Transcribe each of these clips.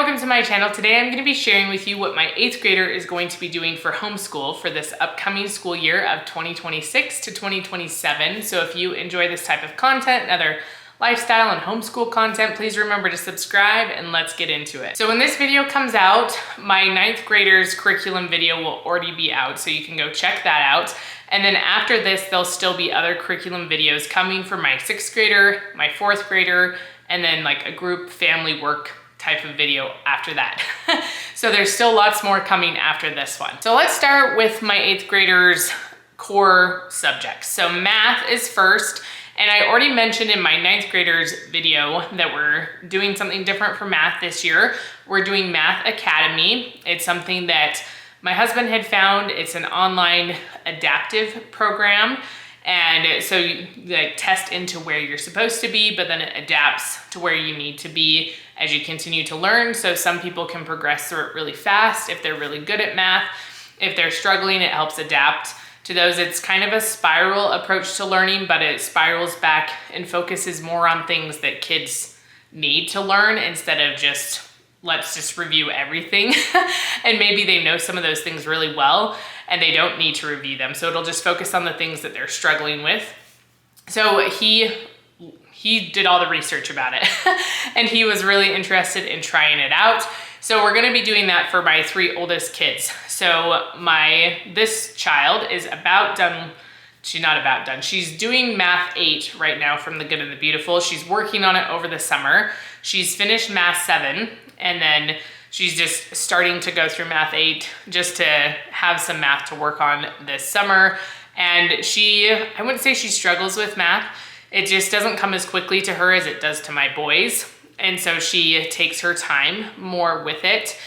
welcome to my channel. Today I'm going to be sharing with you what my 8th grader is going to be doing for homeschool for this upcoming school year of 2026 to 2027. So if you enjoy this type of content and other lifestyle and homeschool content, please remember to subscribe and let's get into it. So when this video comes out, my 9th grader's curriculum video will already be out, so you can go check that out. And then after this, there'll still be other curriculum videos coming for my 6th grader, my 4th grader, and then like a group family work type of video after that. So there's still lots more coming after this one. So let's start with my 8th grader's core subjects. So math is first, and I already mentioned in my 9th grader's video that we're doing something different for math this year. We're doing Math Academy. It's something that my husband had found. It's an online adaptive program. And so you like test into where you're supposed to be, but then it adapts to where you need to be as you continue to learn. So some people can progress through it really fast if they're really good at math. If they're struggling, it helps adapt to those. It's kind of a spiral approach to learning, but it spirals back and focuses more on things that kids need to learn instead of just, let's just review everything. And maybe they know some of those things really well and they don't need to review them. So it'll just focus on the things that they're struggling with. So he did all the research about it and he was really interested in trying it out. So we're gonna be doing that for my 3 oldest kids. So this child is about done. She's not about done. She's doing Math 8 right now from The Good and the Beautiful. She's working on it over the summer. She's finished Math 7, and then she's just starting to go through Math 8 just to have some math to work on this summer. And I wouldn't say she struggles with math. It just doesn't come as quickly to her as it does to my boys. And so she takes her time more with it.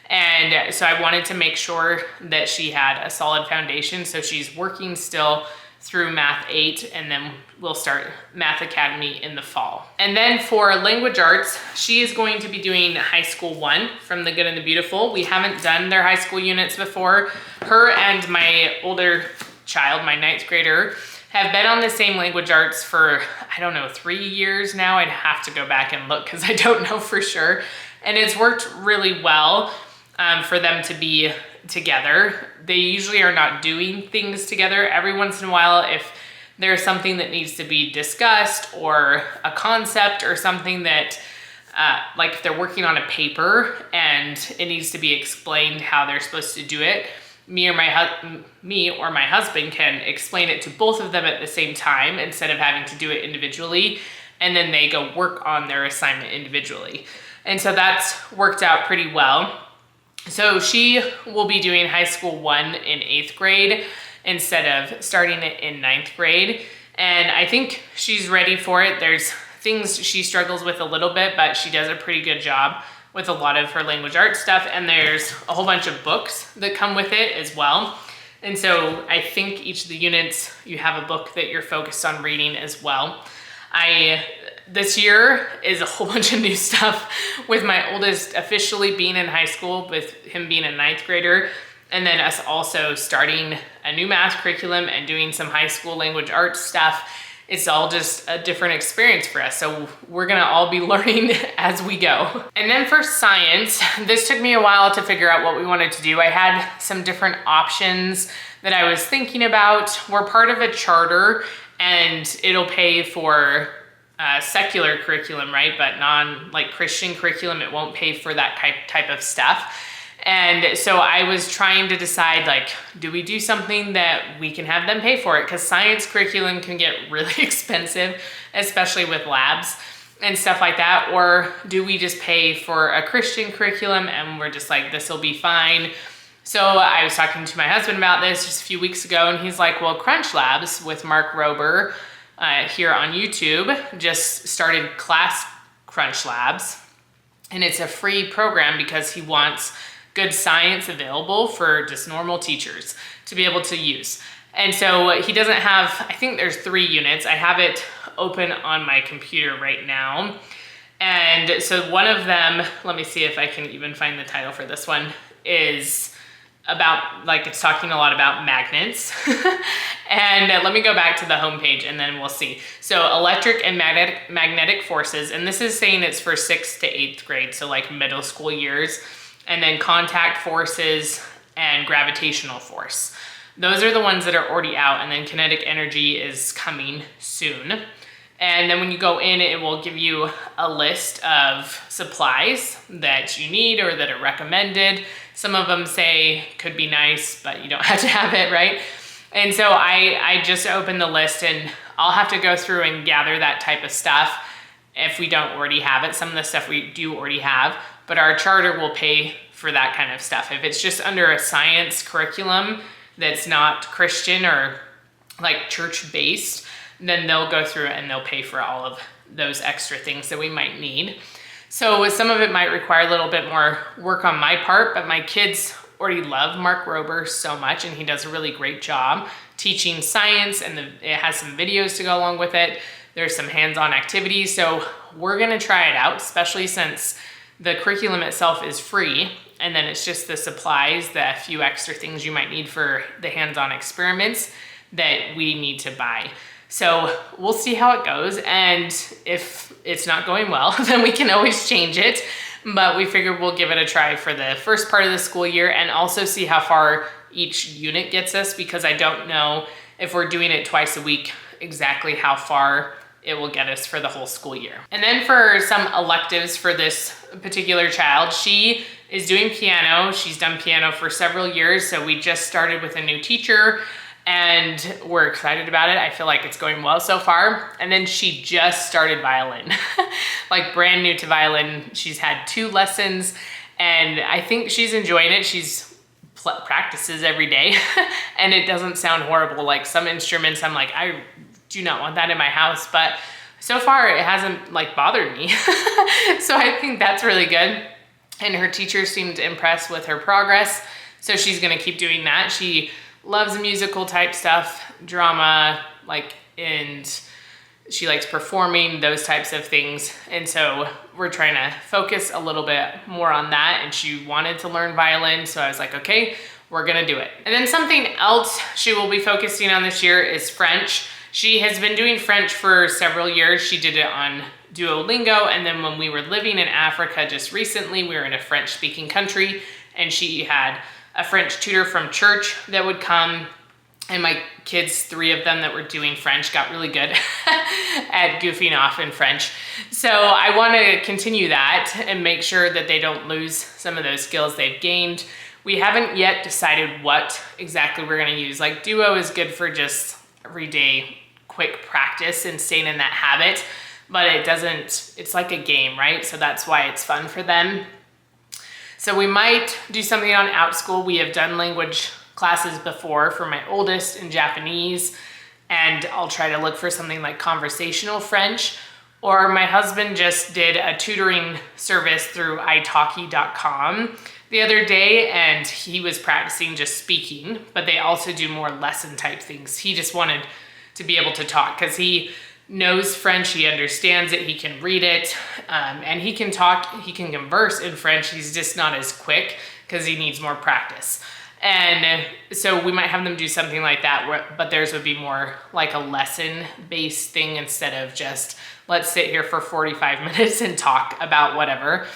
And so I wanted to make sure that she had a solid foundation. So she's working still through Math 8, and then we'll start Math Academy in the fall. And then for language arts, she is going to be doing High School 1 from The Good and the Beautiful. We haven't done their high school units before. Her and my older child, my 9th grader, have been on the same language arts for, I don't know, 3 years now. I'd have to go back and look because I don't know for sure. And it's worked really well for them to be together. They usually are not doing things together. Every once in a while, if there's something that needs to be discussed or a concept or something that like if they're working on a paper and it needs to be explained how they're supposed to do it, me or my husband can explain it to both of them at the same time instead of having to do it individually, and then they go work on their assignment individually. And so that's worked out pretty well. So she will be doing High School 1 in 8th grade instead of starting it in 9th grade. And I think she's ready for it. There's things she struggles with a little bit, but she does a pretty good job with a lot of her language arts stuff. And there's a whole bunch of books that come with it as well. And so I think each of the units, you have a book that you're focused on reading as well. This year is a whole bunch of new stuff with my oldest officially being in high school, with him being a 9th grader, and then us also starting a new math curriculum and doing some high school language arts stuff. It's all just a different experience for us. So we're gonna all be learning as we go. And then for science, this took me a while to figure out what we wanted to do. I had some different options that I was thinking about. We're part of a charter and it'll pay for secular curriculum, right? But like Christian curriculum, it won't pay for that type of stuff. And so I was trying to decide, like, do we do something that we can have them pay for it? Because science curriculum can get really expensive, especially with labs and stuff like that. Or do we just pay for a Christian curriculum and we're just like, this will be fine. So I was talking to my husband about this just a few weeks ago, and he's like, well, Crunch Labs with Mark Rober here on YouTube just started Class Crunch Labs. And it's a free program because he wants good science available for just normal teachers to be able to use. And so he doesn't have, I think there's 3 units. I have it open on my computer right now. And so one of them, let me see if I can even find the title for this one, is about, like, it's talking a lot about magnets. And let me go back to the homepage and then we'll see. So electric and magnetic forces, and this is saying it's for 6th to 8th grade, so like middle school years. And then contact forces and gravitational force. Those are the ones that are already out, and then kinetic energy is coming soon. And then when you go in, it will give you a list of supplies that you need or that are recommended. Some of them say could be nice, but you don't have to have it, right? And so I just opened the list, and I'll have to go through and gather that type of stuff if we don't already have it. Some of the stuff we do already have, but our charter will pay for that kind of stuff. If it's just under a science curriculum that's not Christian or like church-based, then they'll go through it and they'll pay for all of those extra things that we might need. So some of it might require a little bit more work on my part, but my kids already love Mark Rober so much, and he does a really great job teaching science, and it has some videos to go along with it. There's some hands-on activities, so we're gonna try it out, especially since the curriculum itself is free, and then it's just the supplies, the few extra things you might need for the hands-on experiments that we need to buy. So we'll see how it goes, and if it's not going well, then we can always change it. But we figured we'll give it a try for the first part of the school year and also see how far each unit gets us, because I don't know if we're doing it twice a week exactly how far it will get us for the whole school year. And then for some electives for this particular child, she is doing piano. She's done piano for several years, so we just started with a new teacher and we're excited about it. I feel like it's going well so far. And then she just started violin, like brand new to violin. She's had 2 lessons and I think she's enjoying it. She's practices every day and it doesn't sound horrible. Like some instruments, I'm like, I do not want that in my house, but so far it hasn't like bothered me. So I think that's really good. And her teacher seemed impressed with her progress. So she's gonna keep doing that. She loves musical type stuff, drama, and she likes performing, those types of things. And so we're trying to focus a little bit more on that. And she wanted to learn violin. So I was like, okay, we're gonna do it. And then something else she will be focusing on this year is French. She has been doing French for several years. She did it on Duolingo. And then when we were living in Africa just recently, we were in a French speaking country and she had a French tutor from church that would come, and my kids, 3 of them that were doing French, got really good at goofing off in French. So I want to continue that and make sure that they don't lose some of those skills they've gained. We haven't yet decided what exactly we're going to use. Like Duo is good for just everyday quick practice and staying in that habit, but it's like a game, right? So that's why it's fun for them. So we might do something on OutSchool. We have done language classes before for my oldest in Japanese, and I'll try to look for something like conversational French. Or my husband just did a tutoring service through italki.com the other day, and he was practicing just speaking, but they also do more lesson type things. He just wanted to be able to talk because he knows French, he understands it, he can read it, and he can talk, he can converse in French. He's just not as quick because he needs more practice. And so we might have them do something like that, but theirs would be more like a lesson-based thing instead of just, let's sit here for 45 minutes and talk about whatever.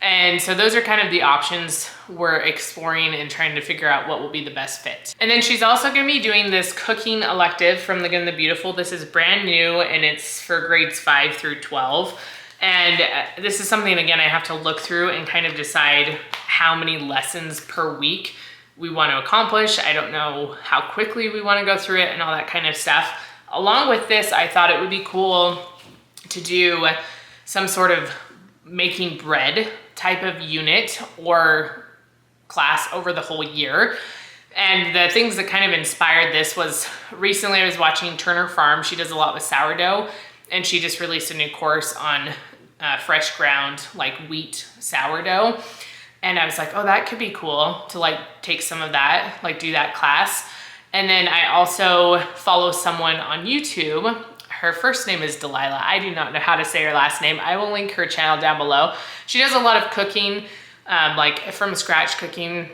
And so those are kind of the options we're exploring and trying to figure out what will be the best fit. And then she's also gonna be doing this cooking elective from the Good and the Beautiful. This is brand new and it's for grades 5 through 12. And this is something, again, I have to look through and kind of decide how many lessons per week we want to accomplish. I don't know how quickly we want to go through it and all that kind of stuff. Along with this, I thought it would be cool to do some sort of making bread type of unit or class over the whole year. And the things that kind of inspired this was recently I was watching Turner Farm. She does a lot with sourdough, and she just released a new course on fresh ground like wheat sourdough. And I was like, oh, that could be cool to like take some of that, like do that class. And then I also follow someone on YouTube. Her first name is Delilah. I do not know how to say her last name. I will link her channel down below. She does a lot of cooking, like from scratch cooking.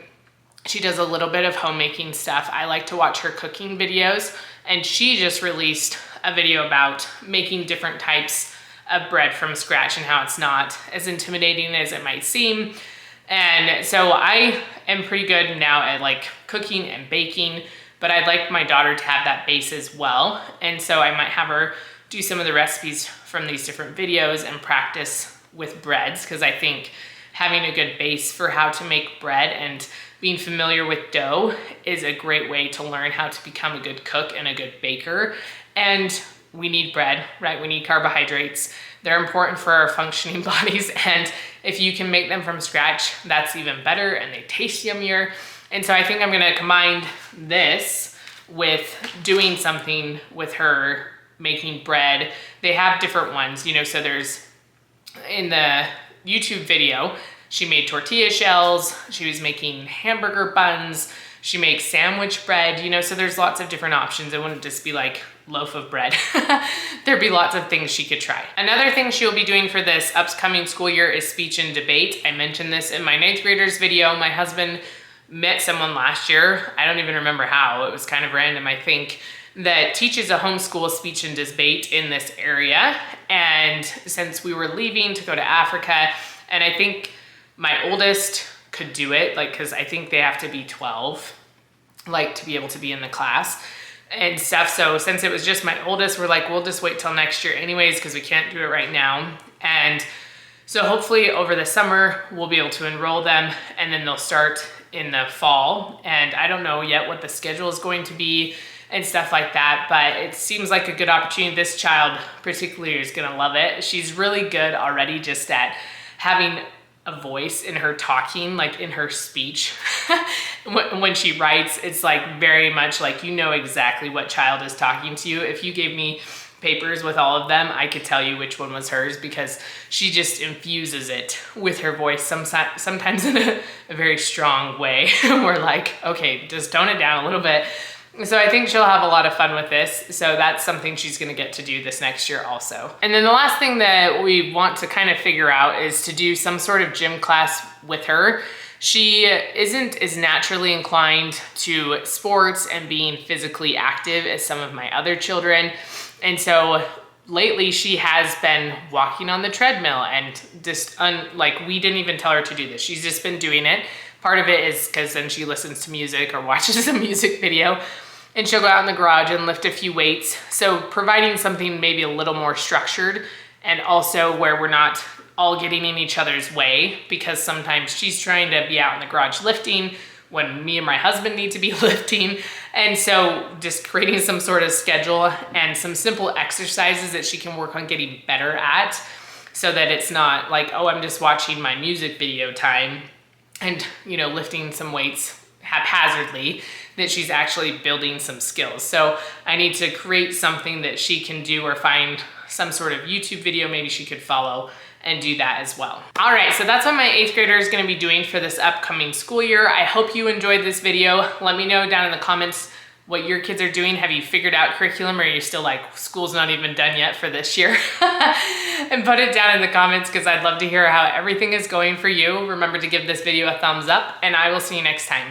She does a little bit of homemaking stuff. I like to watch her cooking videos, and she just released a video about making different types of bread from scratch and how it's not as intimidating as it might seem. And so I am pretty good now at like cooking and baking, but I'd like my daughter to have that base as well. And so I might have her do some of the recipes from these different videos and practice with breads, because I think having a good base for how to make bread and being familiar with dough is a great way to learn how to become a good cook and a good baker. And we need bread, right? We need carbohydrates. They're important for our functioning bodies. And if you can make them from scratch, that's even better, and they taste yummier. And so I think I'm gonna combine this with doing something with her making bread. They have different ones, you know, so there's, in the YouTube video, she made tortilla shells, she was making hamburger buns, she makes sandwich bread, you know, so there's lots of different options. It wouldn't just be like loaf of bread. There'd be lots of things she could try. Another thing she'll be doing for this upcoming school year is speech and debate. I mentioned this in my 9th graders video. My husband met someone last year, I don't even remember how, it was kind of random, I think, that teaches a homeschool speech and debate in this area. And since we were leaving to go to Africa, and I think my oldest could do it, like, cause I think they have to be 12, like, to be able to be in the class and stuff. So since it was just my oldest, we're like, we'll just wait till next year anyways, cause we can't do it right now. And so hopefully over the summer, we'll be able to enroll them, and then they'll start in the fall. And I don't know yet what the schedule is going to be and stuff like that, but it seems like a good opportunity. This child particularly is gonna love it. She's really good already just at having a voice in her talking, like in her speech. When she writes, it's like very much like, you know exactly what child is talking to you. If you gave me papers with all of them, I could tell you which one was hers, because she just infuses it with her voice, sometimes in a very strong way. We're like, okay, just tone it down a little bit. So I think she'll have a lot of fun with this. So that's something she's gonna get to do this next year also. And then the last thing that we want to kind of figure out is to do some sort of gym class with her. She isn't as naturally inclined to sports and being physically active as some of my other children. And so lately she has been walking on the treadmill, and just like, we didn't even tell her to do this. She's just been doing it. Part of it is because then she listens to music or watches a music video, and she'll go out in the garage and lift a few weights. So providing something maybe a little more structured, and also where we're not all getting in each other's way, because sometimes she's trying to be out in the garage lifting when me and my husband need to be lifting. And so just creating some sort of schedule and some simple exercises that she can work on getting better at, so that it's not like, oh, I'm just watching my music video time and, you know, lifting some weights haphazardly, that she's actually building some skills. So I need to create something that she can do, or find some sort of YouTube video maybe she could follow and do that as well. All right, so that's what my 8th grader is gonna be doing for this upcoming school year. I hope you enjoyed this video. Let me know down in the comments what your kids are doing. Have you figured out curriculum, or are you still like, school's not even done yet for this year? And put it down in the comments, because I'd love to hear how everything is going for you. Remember to give this video a thumbs up, and I will see you next time.